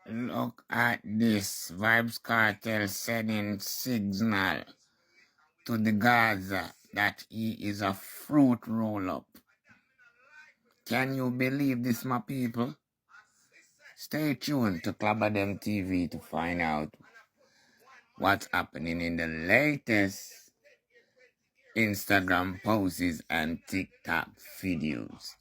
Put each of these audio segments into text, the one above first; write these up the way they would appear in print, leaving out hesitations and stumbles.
Look at this. Vybzkartel sending signal to the Gaza that he is a fruit roll-up. Can you believe this, my people? Stay tuned to Clubberdem TV to find out what's happening in the latest Instagram posts and TikTok videos.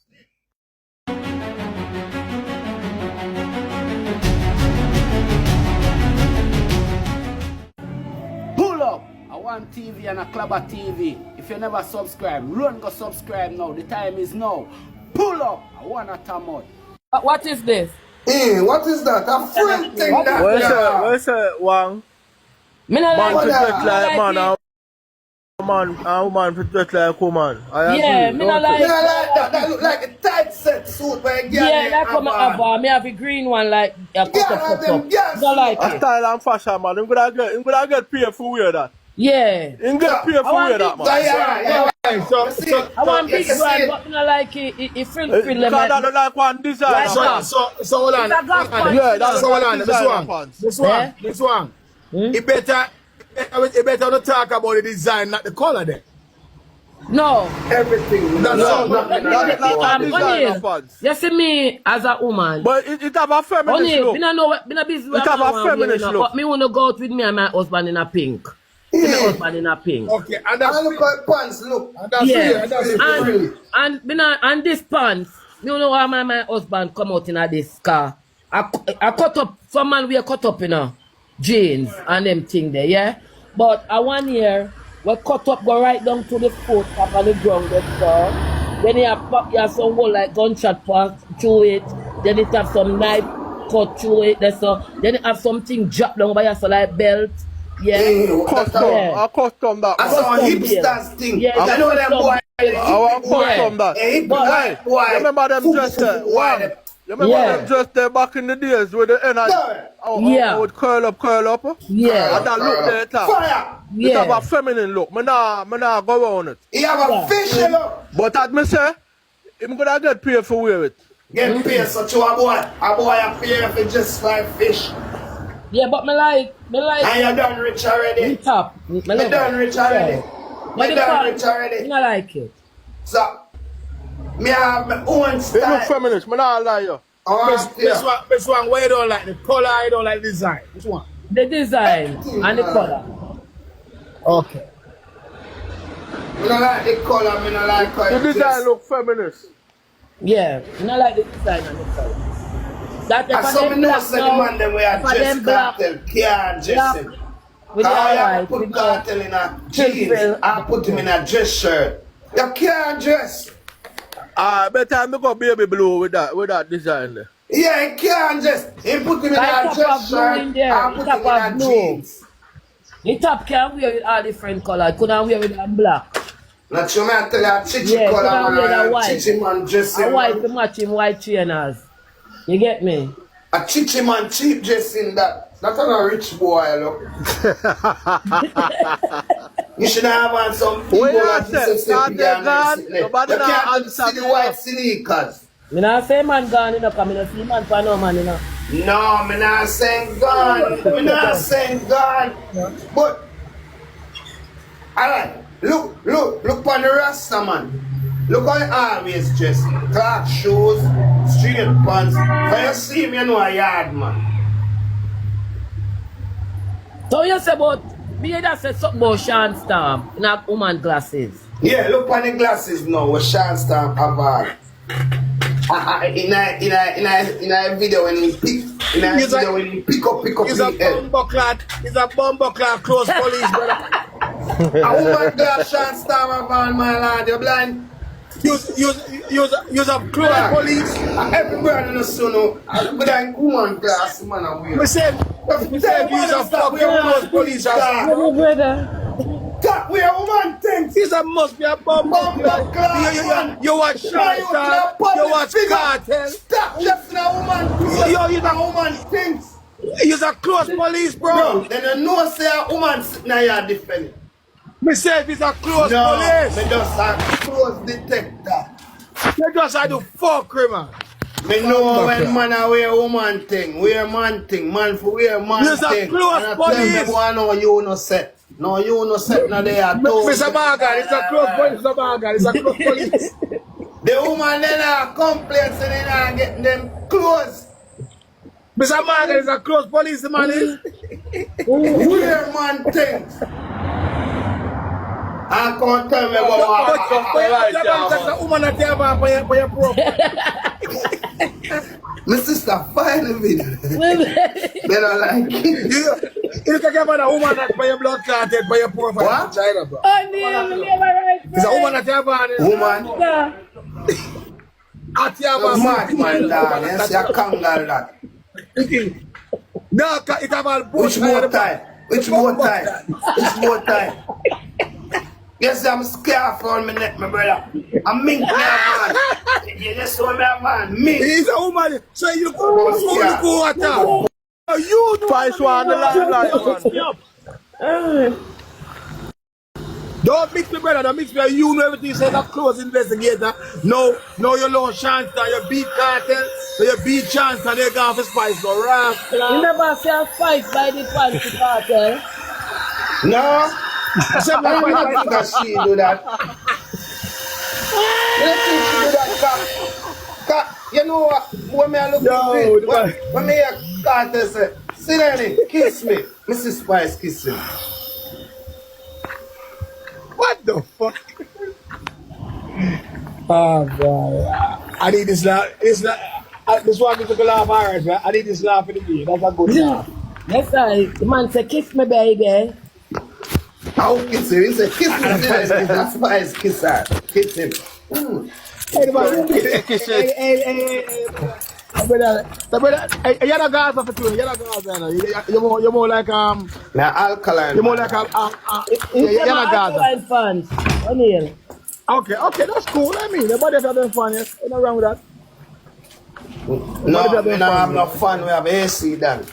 Pull up! I want TV and a Clubber TV. If you never subscribe, run go subscribe now. The time is now. Pull up! I want a tamot. What is this? Hey, what is that? A friend thing that. Where's it, Wang? Me not Man like to it. dress like Me man, not and woman to dress like woman. I agree. Yeah, me not like Me not like that. That look like a tight set suit where you Yeah, that come up. Me have a green one like a cut up. Don't like A it. style and fashion, man. I'm gonna get paid for wear that. Yeah. I'm gonna pay for wear that, man. Yeah. I want big brand, but me not like it. It frill Because that look like one design. Like So hold on. It's a glass punch. yeah, that's So hold one on. design. This one. It better not talk about the design, not the color there. No. Everything. O'Neal, you see me as a woman. But it have a feminist O'Neal, look. me not know what, me not busy with It have a feminist look. but me want to go out with me and my husband in a pink. See my husband in a pink. Okay, and that's And look at pants, look. Yeah. Really. And this pants, you know why my husband come out in this car. I cut up, some man we cut up in jeans and them thing there, yeah? But I 1 year, we cut up, go right down to the foot, up on the ground, then you have some hole like gunshot pass through it, then it have some knife cut through it, then it have something drop down by your so like belt. Yeah. I custom that. I saw a hipsters thing. Yeah, I know them boy. I want custom that. Boy. You remember them dressed there? Wow. You remember them dressed there back in the days with the energy? I would curl up. Yeah. And that look there, top. Fire. It have a feminine look. Me nah go on it. He have a fish, you know. But as me say, I'm gonna get paid for wear it. Get paid such a boy. A boy a pay for just like fish. Yeah, but me like. And you done rich already. Top. Me done rich already. Me done rich already. I like it. So, me have my own It style. look feminist. Me nah lie you. this one where you don't like the color, you don't like the design. Which one? The design and the color. Okay. Me not like the color, me not like how The it design is. look feminist. Yeah, I like the design and the color. That I saw me know say the man them wear dress cartel, can't dress him. With the I white, put with cartel in a jeans, I put him in a dress shirt. You can't dress. Better me go baby blue with that design there. Yeah, he can't dress. He put him in Like a dress blue shirt, in there. I put Top him of in a blue. jeans. the top can wear with all different colors. Couldn't wear with them black. Not you man tell you chichi Yeah, color couldn't wear that man, white. chichi man dressing. A white to match him white trainers. You get me? A chichi man cheap dressing that. That's not a rich boy, look. You should have on some people Where you like say? this. You Not the gun. can't Nobody not even answer see the me. white sneakers. Me not say man gone, you know, because me not see man for no man, you know. No, me not saying gone. Me not saying gone. But, alright, look on the Rasta man. Look how he always dress. Clark shoes, straight pants. When you see him, you know a yard man. So you say about, me that said something about Sean Stamp in a woman glasses. Yeah, look on the glasses now. What Sean Stamp have on. In a video when he pick up He's a the head. bumbuckler close police, brother. A woman glass Sean Stamp have on, my lad. You blind? Use a close police. Everybody in the sun, but I woman glass man and weird. Me say use a fucking close police. Brother. That way a woman thinks. This must be a bumbuckler. You watch Shanta, you watch Cartel. Stop just a woman. You a woman thinks. Use a close police, bro. Bro, then you know say a woman sitting here defending. Me say if it's a close No, police. me just a close detector. You just had to fuck him, man. Me know when man a wear woman thing, man for wear man There's thing. a close and police. I know you no set. No, you no set no they are told. Mr. Margaret, it's a close police, Mr. Margaret, it's a close police. The woman then are complaints and then are getting them clothes. Mr. Margaret is a close police, man. Wear man things. I can't tell me about a woman that you have for your profile. my sister find me. They don't like it. You look like a woman that for your blood clotted for your profile. What? China, bro. Oh, Neil, It's a woman that you have on. Woman. At your Smart man, darling. Yes, you can't get that. No, it have all Which more time? Which more time? Which more time? Yes, I'm scared for my neck, my brother. I'm mink man. You just saw me, man. Mink. He's a woman. So you go water. You do Spice one the line. Don't mix me, brother. Don't mix me. You know everything. You say that close investigator. No, you lost chance that you beat cartel. So you beat chance that they gone for Spice. So You never say a Spice by the fancy cartel. No. I don't think that she do that. You don't think she do that, Cause you know what? When me look at it, when me hear cartel say, sit down, kiss me. Mrs. Spice kiss him. what the fuck? Oh, boy. I need this laugh. This one is a laugh, alright, right? I need this laugh in the game. That's a good laugh. That's right. The man say, kiss me, baby. I'll kiss him. He said, kiss me. That's why it's kiss her. Kiss him. Hey, brother, you're not Gaza for two. You're not Gaza. You're more like Now alkaline. You're more like you're not Gaza. Alkaline fans. O'Neil. Okay, that's cool. I mean, nobody's having fun. Yes, nothing wrong with that. No, we don't have no fun. We have AC done.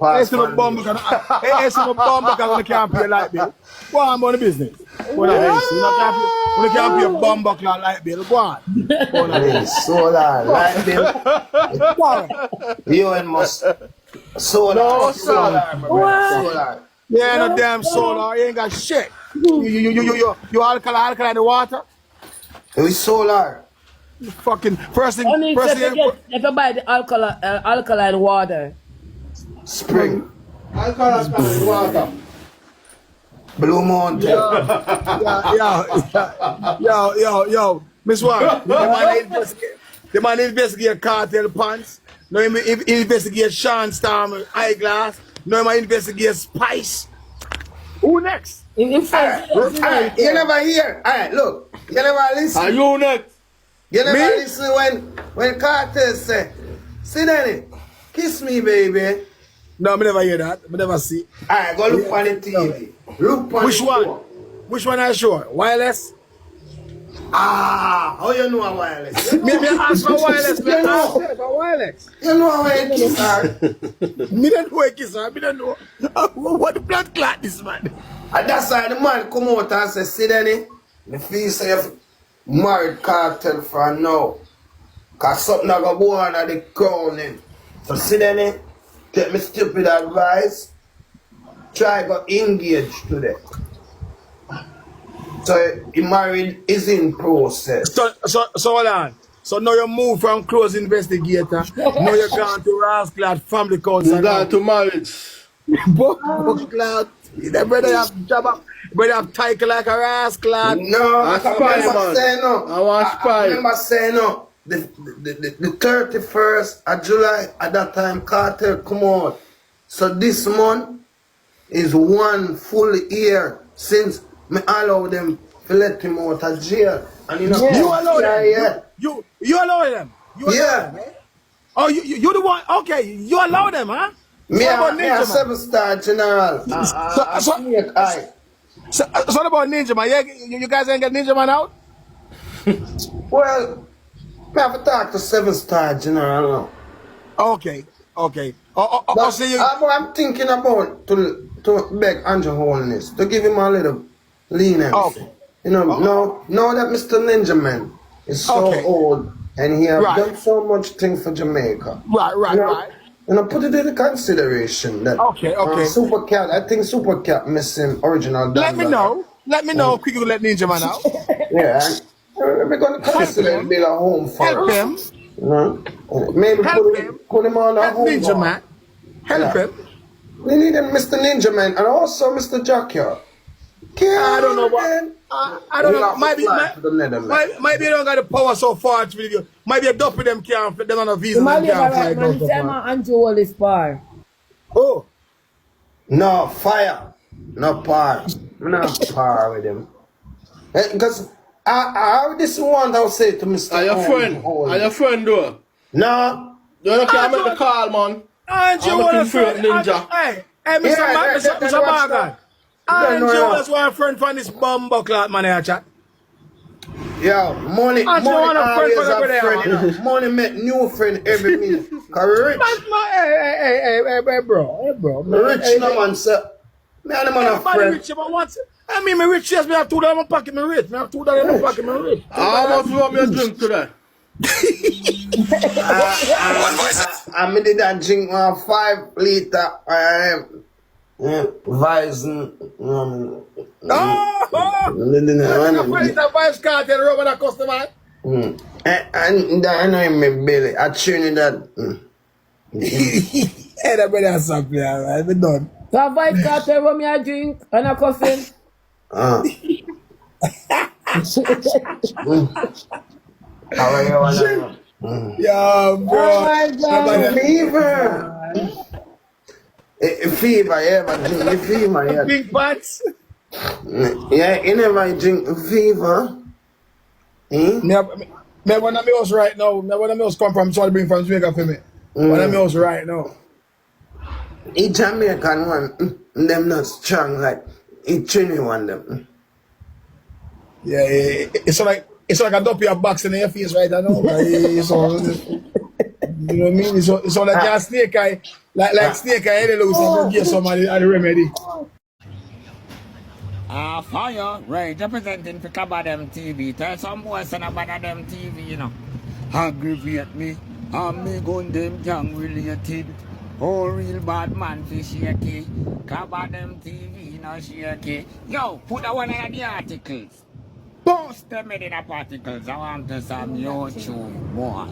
AC no bomb because we can't play light bill. Go on, on the business. Go on, AC. We can't play a bomb buckle light bill. Go on. Solar, light bill. Go on. You and must. Solar. Solar. Yeah, no damn solar. You ain't got shit. You alkaline the water. We solar. Fucking first thing. Only if you buy the alkaline water. Spring. Alkaline water. Blue Mountain. Yo. Miss One. The man investigate cartel pants. No, he investigate Sean Storm eyeglass. No, he investigate Spice. Who next? Alright, you never hear. Alright, look. You never listen. Are you next? You never listen when cartel say, sit down, kiss me, baby. No, I never hear that. I never see. Alright, go look on the TV. Look on Which the one? show. Which one I show? Wireless? How you know a wireless? Me ask for wireless. Me ask for wireless. You know how I kiss her. Me don't know what kiss her. Me don't know. What the blood clot this man? And that's why the man come out and say, see Danny, me feel say you married cartel for now. Cause something I go born at the crown him. So see Danny, take me stupid advice. Try go engage today. So he married is in process. So hold on. So now you move from close investigator. Now you're gone to Rascal family council. You got to marriage. Book cloud. The brother have job. Brother have title like a Rascal. No, I remember saying no. I want spy. I remember saying no. The 31st of July at that time cartel come out. So this month is 1 full year since me allow them to let him out of jail. And you know, You allow them? Yeah. You allow them? You allow them, eh? Oh, you the one? Okay, you allow them, huh? Me What about a Ninja, man? 7-star general. So what about Ninja, man? You guys ain't get Ninja, man, out? Well, I have to talk to 7-star general now. Okay. So I'm thinking about to beg Andrew Holiness to give him a little leniency. Okay. You know, now that Mr. Ninja Man is so old and he have done so much things for Jamaica. Right. You know, put it in consideration that Okay. Super Cat, I think Super Cat missing original. Let me know. Quickly let Ninja Man out. Yeah, we're gonna consider it build a home for Help us. him. You know? Maybe put him on a Help home. Ninja Man. Help him. We need him, Mr. Ninja Man, and also Mr. Jackyard. I don't know what. I don't know. Maybe you don't got the power so far to video. Maybe a dopey them can't. Them on a visa. Man, Andrew all is far. Oh. No fire, no power. I'm not power with him. Because I this one I'll say to Mr. Are your friend? Are your friend though? No. You can't make the call, man. Andrew was a friend. Ninja. Hey, Mr. Bagan. Andrew was one friend from this bumbuckler man here, chat. Yeah, money always a friend. Money make new friend every minute. Cause rich. Hey, bro. Rich no man, sir. Me and the man a friend. Rich, but once. I mean, me rich, yes, me have $2 in my pocket, me rich. Me have $2 in my pocket, me rich. How much you want me to drink today? I did that drink 5 liter Vybzkartel. Vybzkartel rubber that customer. And I know in my belly. I Trinidad. Hey, that brother has something, right? We done. So Vybzkartel rum you drink and a coffin. How are you? Yeah, bro. Oh my God. Fever, yeah, but drink fever, yeah. Big butts. Yeah, you never drink fever. Me one of me house right now. Me one of me house come from South bring from Jamaica for me. One of me house right now. Each Jamaican one, them not strong like each Trini one them. Yeah. It's like a dopey a box in your face right now. You know what I mean? It's all like a snake eye, like snake eye head loose and give somebody a remedy. Fire, right, representing for Kabadem TV. Tell some boys and about them TV, you know. Aggravate me, and me gun them gang related. Oh, real bad man for shaky. Kabadem TV, no shaky. Yo, put that one in the articles. Post them in the articles. I want to some YouTube, boy.